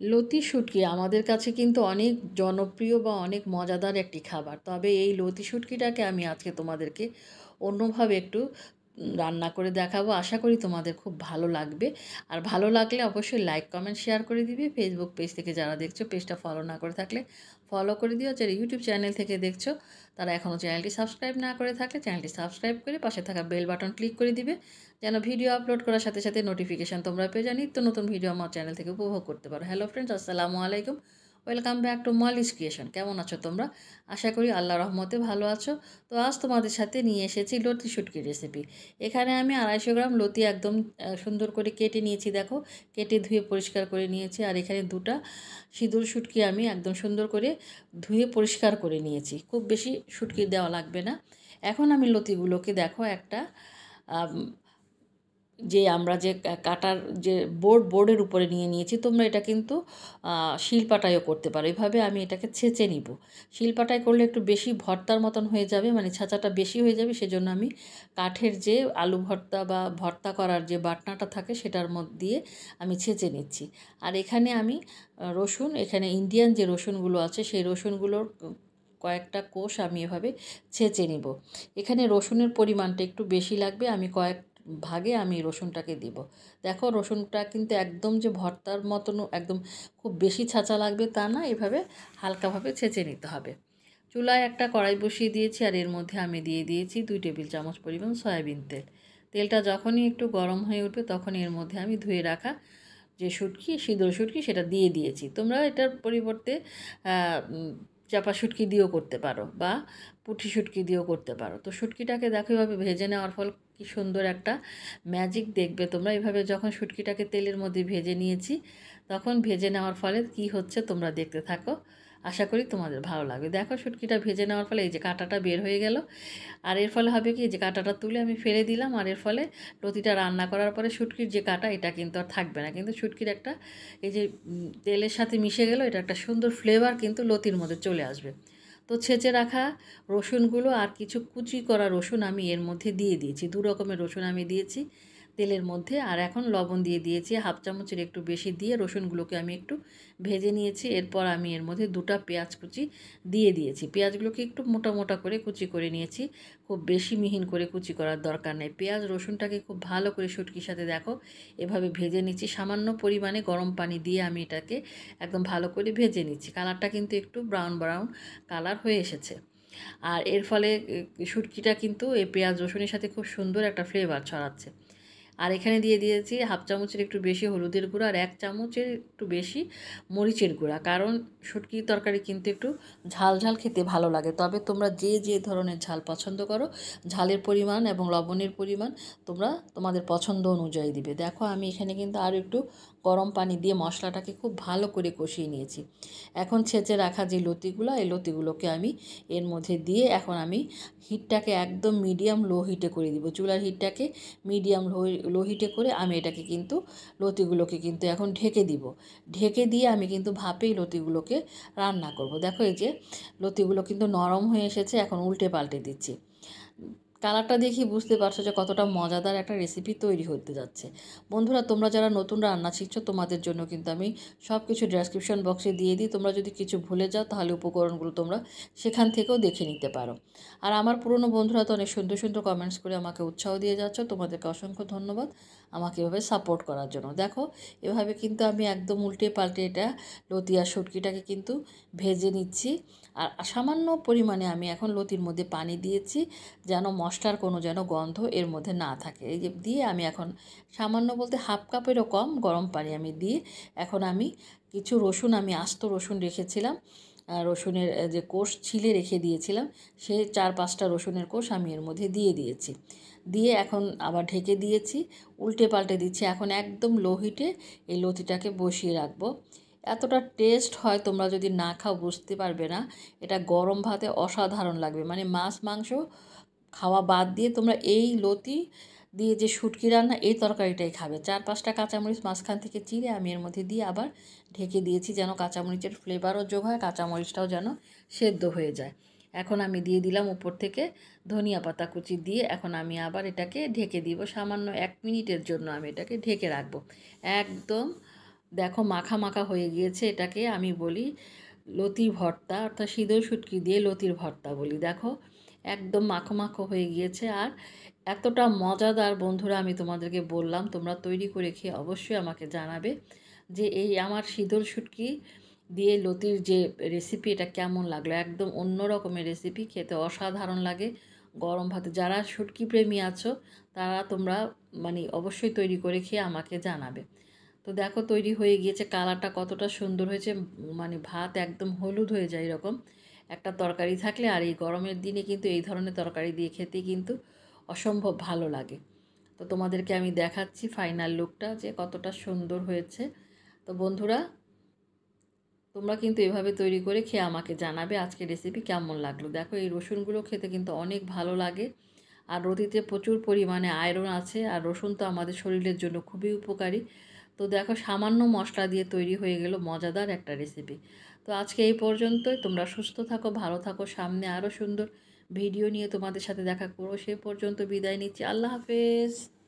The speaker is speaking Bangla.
লতি শুটকি আমাদের কাছে কিন্তু অনেক জনপ্রিয় বা অনেক মজাদার একটি খাবার। তবে এই লতি শুটকিটাকে আমি আজকে তোমাদেরকে অন্যভাবে একটু রান্না করে দেখাবো। আশা করি তোমাদের খুব ভালো লাগবে। আর ভালো লাগলে অবশ্যই লাইক, কমেন্ট, শেয়ার করে দিবে। ফেসবুক পেজ থেকে যারা দেখছো পেজটা ফলো না করে থাকলে ফলো করে দিও। যারা ইউটিউব চ্যানেল থেকে দেখছো তারা এখনও চ্যানেলটি সাবস্ক্রাইব না করে থাকলে চ্যানেলটি সাবস্ক্রাইব করে পাশে থাকা বেল বাটন ক্লিক করে দিবে, যেন ভিডিও আপলোড করার সাথে সাথে নোটিফিকেশান তোমরা পেয়ে যাও, নিত্য নতুন ভিডিও আমার চ্যানেল থেকে উপভোগ করতে পারো। হ্যালো ফ্রেন্ডস, আসসালামু আলাইকুম, welcome back to Molly's creation. কেমন আছো তোমরা? আশা করি আল্লাহ রহমতে ভালো আছো। তো আজ তোমাদের সাথে নিয়ে এসেছি লতি শুটকির রেসিপি। এখানে আমি 250 গ্রাম লতি একদম সুন্দর করে কেটে নিয়েছি। দেখো, কেটে ধুয়ে পরিষ্কার করে নিয়েছি। আর এখানে দুটা সিঁদুর শুটকি আমি একদম সুন্দর করে ধুয়ে পরিষ্কার করে নিয়েছি। খুব বেশি শুটকি দেওয়া লাগবে না। এখন আমি লতিগুলোকে দেখো একটা যে আমরা যে কাটার যে বোর্ডের উপরে নিয়ে নিয়েছি, তোমরা এটা কিন্তু শিলপাটায়ও করতে পারো। এভাবে আমি এটাকে ছেঁচে নিব। শিলপাটায় করলে একটু বেশি ভর্তার মতন হয়ে যাবে, মানে ছাঁচাটা বেশি হয়ে যাবে। সেজন্য আমি কাঠের যে আলু ভর্তা বা ভর্তা করার যে বাটনাটা থাকে সেটার মধ্যে দিয়ে আমি ছেঁচে নিচ্ছি। আর এখানে আমি রসুন, এখানে ইন্ডিয়ান যে রসুনগুলো আছে সেই রসুনগুলোর কয়েকটা কোষ আমি এভাবে ছেঁচে নিব। এখানে রসুনের পরিমাণটা একটু বেশি লাগবে, আমি কয়েক ভাগে আমি রসুনটাকে দিব। দেখো, রসুনটা কিন্তু একদম যে ভর্তার মতন একদম খুব বেশি ছাঁচা লাগবে তা না, এভাবে হালকাভাবে ছেঁচে নিতে হবে। চুলায় একটা কড়াই বসিয়ে দিয়েছি, আর এর মধ্যে আমি দিয়ে দিয়েছি 2 টেবিল চামচ পরিমাণ সয়াবিন তেল। তেলটা যখনই একটু গরম হয়ে উঠবে তখন এর মধ্যে আমি ধুয়ে রাখা যে শুটকি, সিঁদুর শুটকি, সেটা দিয়ে দিয়েছি। তোমরা এটার পরিবর্তে চাপা শুটকি দিয়েও করতে পারো বা পুঁটি শুটকি দিয়েও করতে পারো। তো শুটকিটাকে দেখো এভাবে ভেজে নেওয়ার ফল কি সুন্দর একটা ম্যাজিক দেখবে তোমরা। এভাবে যখন শুটকিটাকে তেলের মধ্যে ভেজে নিয়েছি তখন ভেজে নেওয়ার ফলে কি হচ্ছে তোমরা দেখতে থাকো, আশা করি তোমাদের ভালো লাগবে। দেখো, শুটকিটা ভেজে নেওয়ার ফলে এই যে কাঁটাটা বের হয়ে গেল। আর এর ফলে হবে কি, যে কাঁটাটা তুলে আমি ফেলে দিলাম। আর এর ফলে লতিটা রান্না করার পরে শুটকির যে কাঁটা, এটা কিন্তু আর থাকবে না। কিন্তু শুটকির একটা এই যে তেলের সাথে মিশে গেল, এটা একটা সুন্দর ফ্লেভার কিন্তু লতির মধ্যে চলে আসবে। তো ছেঁচে রাখা রসুনগুলো আর কিছু কুচি করা রসুন আমি এর মধ্যে দিয়ে দিয়েছি। 2 রকমের রসুন আমি দিয়েছি তেলের মধ্যে। আর এখন লবণ দিয়ে দিয়েছি হাফ চামচের একটু বেশি দিয়ে রসুনগুলোকে আমি একটু ভেজে নিয়েছি। এরপর আমি এর মধ্যে 2টা পেঁয়াজ কুচি দিয়ে দিয়েছি। পেঁয়াজগুলোকে একটু মোটা মোটা করে কুচি করে নিয়েছি, খুব বেশি মিহিন করে কুচি করার দরকার নেই। পেঁয়াজ রসুনটাকে খুব ভালো করে শুটকির সাথে দেখো এভাবে ভেজে নিচ্ছি। সামান্য পরিমাণে গরম পানি দিয়ে আমি এটাকে একদম ভালো করে ভেজে নিচ্ছি। কালারটা কিন্তু একটু ব্রাউন ব্রাউন কালার হয়ে এসেছে। আর এর ফলে শুটকিটা কিন্তু এই পেঁয়াজ রসুনের সাথে খুব সুন্দর একটা ফ্লেভার ছড়াচ্ছে। আর এখানে দিয়ে দিয়েছি হাফ চামচের একটু বেশি হলুদের গুঁড়া আর 1 চামচের একটু বেশি মরিচের গুঁড়া। কারণ শুটকির তরকারি কিন্তু একটু ঝাল ঝাল খেতে ভালো লাগে। তবে তোমরা যে যে ধরনের ঝাল পছন্দ করো, ঝালের পরিমাণ এবং লবণের পরিমাণ তোমরা তোমাদের পছন্দ অনুযায়ী দিবে। দেখো, আমি এখানে কিন্তু আরও একটু গরম পানি দিয়ে মশলাটাকে খুব ভালো করে কষিয়ে নিয়েছি। এখন ছেঁচে রাখা যে লতিগুলো, এই লতিগুলোকে আমি এর মধ্যে দিয়ে এখন আমি হিটটাকে একদম মিডিয়াম লো হিটে করে দিব। চুলার হিটটাকে মিডিয়াম লো হিটে করে আমি এটাকে কিন্তু লতিগুলোকে কিন্তু এখন ঢেকে দিব। ঢেকে দিয়ে আমি কিন্তু ভাপেই লতিগুলোকে রান্না করব। দেখো, এই যে লতিগুলো কিন্তু নরম হয়ে এসেছে, এখন উল্টে পাল্টে দিচ্ছি। কালারটা দেখি বুঝতে পারছো যে কতটা মজাদার একটা রেসিপি তৈরি হতে যাচ্ছে। বন্ধুরা, তোমরা যারা নতুন রান্না শিখছো তোমাদের জন্য কিন্তু আমি সব কিছু ডেসক্রিপশন বক্সে দিয়ে দিই। তোমরা যদি কিছু ভুলে যাও তাহলে উপকরণগুলো তোমরা সেখান থেকেও দেখে নিতে পারো। আর আমার পুরনো বন্ধুরা তো অনেক সুন্দর সুন্দর কমেন্টস করে আমাকে উৎসাহ দিয়ে যাচ্ছ, তোমাদেরকে অসংখ্য ধন্যবাদ আমাকে এভাবে সাপোর্ট করার জন্য। দেখো, এভাবে কিন্তু আমি একদম উল্টে পাল্টে এটা লতি আর শুটকিটাকে কিন্তু ভেজে নিচ্ছি। আর সামান্য পরিমাণে আমি এখন লতির মধ্যে পানি দিয়েছি, যেন মশলার কোনো যেন গন্ধ এর মধ্যে না থাকে। এই যে দিয়ে আমি এখন সামান্য বলতে হাফ কাপেরও কম গরম পানি আমি দিয়ে এখন আমি কিছু রসুন, আমি আস্ত রসুন রেখেছিলাম, রসুনের যে কোষ ছিলে রেখে দিয়েছিলাম, সেই 4-5টা রসুনের কোষ আমি এর মধ্যে দিয়ে দিয়েছি। দিয়ে এখন আবার ঢেকে দিয়েছি, উল্টে পাল্টে দিচ্ছি। এখন একদম লো হিটে এই লতিটাকে বসিয়ে রাখবো। এতটা টেস্ট হয়, তোমরা যদি না খাও বুঝতে পারবে না। এটা গরম ভাতে অসাধারণ লাগবে, মানে মাছ মাংস খাওয়া বাদ দিয়ে তোমরা এই লতি দিয়ে যে শুটকি রান্না, এই তরকারিটাই খাবে। 4-5টা কাঁচামরিচ মাঝখান থেকে চিড়ে আমি এর মধ্যে দিয়ে আবার ঢেকে দিয়েছি, যেন কাঁচামরিচের ফ্লেভারও যোগ হয়, কাঁচামরিচটাও যেন সেদ্ধ হয়ে যায়। এখন আমি দিয়ে দিলাম উপর থেকে ধনিয়া পাতা কুচি দিয়ে। এখন আমি আবার এটাকে ঢেকে দিব সামান্য 1 মিনিটের জন্য। আমি এটাকে ঢেকে রাখবো একদম দেখো মাখা মাখা হয়ে গিয়েছে, এটাকে আমি বলি লতির ভর্তা, অর্থাৎ শীতল শুটকি দিয়ে লতির ভর্তা বলি। দেখো একদম মাখো মাখো হয়ে গিয়েছে, আর এতটা মজাদার বন্ধুরা, আমি তোমাদেরকে বললাম তোমরা তৈরি করে খেয়ে অবশ্যই আমাকে জানাবে যে এই আমার শীতল শুটকি দিয়ে লতির যে রেসিপি এটা কেমন লাগলো। একদম অন্য রকমের রেসিপি, খেতে অসাধারণ লাগে গরম ভাতে। যারা শুটকি প্রেমী আছো তারা তোমরা মানে অবশ্যই তৈরি করে খেয়ে আমাকে জানাবে। তো দেখো তৈরি হয়ে গিয়েছে, কালারটা কতটা সুন্দর হয়েছে, মানে ভাত একদম হলুদ হয়ে যায় এরকম একটা তরকারি থাকলে। আর এই গরমের দিনে কিন্তু এই ধরনের তরকারি দিয়ে খেতে কিন্তু অসম্ভব ভালো লাগে। তো তোমাদেরকে আমি দেখাচ্ছি ফাইনাল লুকটা যে কতটা সুন্দর হয়েছে। তো বন্ধুরা তোমরা কিন্তু এভাবে তৈরি করে খেয়ে আমাকে জানাবে আজকের রেসিপি কেমন লাগলো। দেখো এই রসুনগুলো খেতে কিন্তু অনেক ভালো লাগে, আর রতিতে প্রচুর পরিমাণে আয়রন আছে, আর রসুন তো আমাদের শরীরের জন্য খুবই উপকারী। তো দেখো সামান্য মশলা দিয়ে তৈরি হয়ে গেল মজাদার একটা রেসিপি। তো আজকে এই পর্যন্তই, তোমরা সুস্থ থাকো, ভালো থাকো, সামনে আরও সুন্দর ভিডিও নিয়ে তোমাদের সাথে দেখা করবো। সে পর্যন্ত বিদায় নিচ্ছি, আল্লাহ হাফেজ।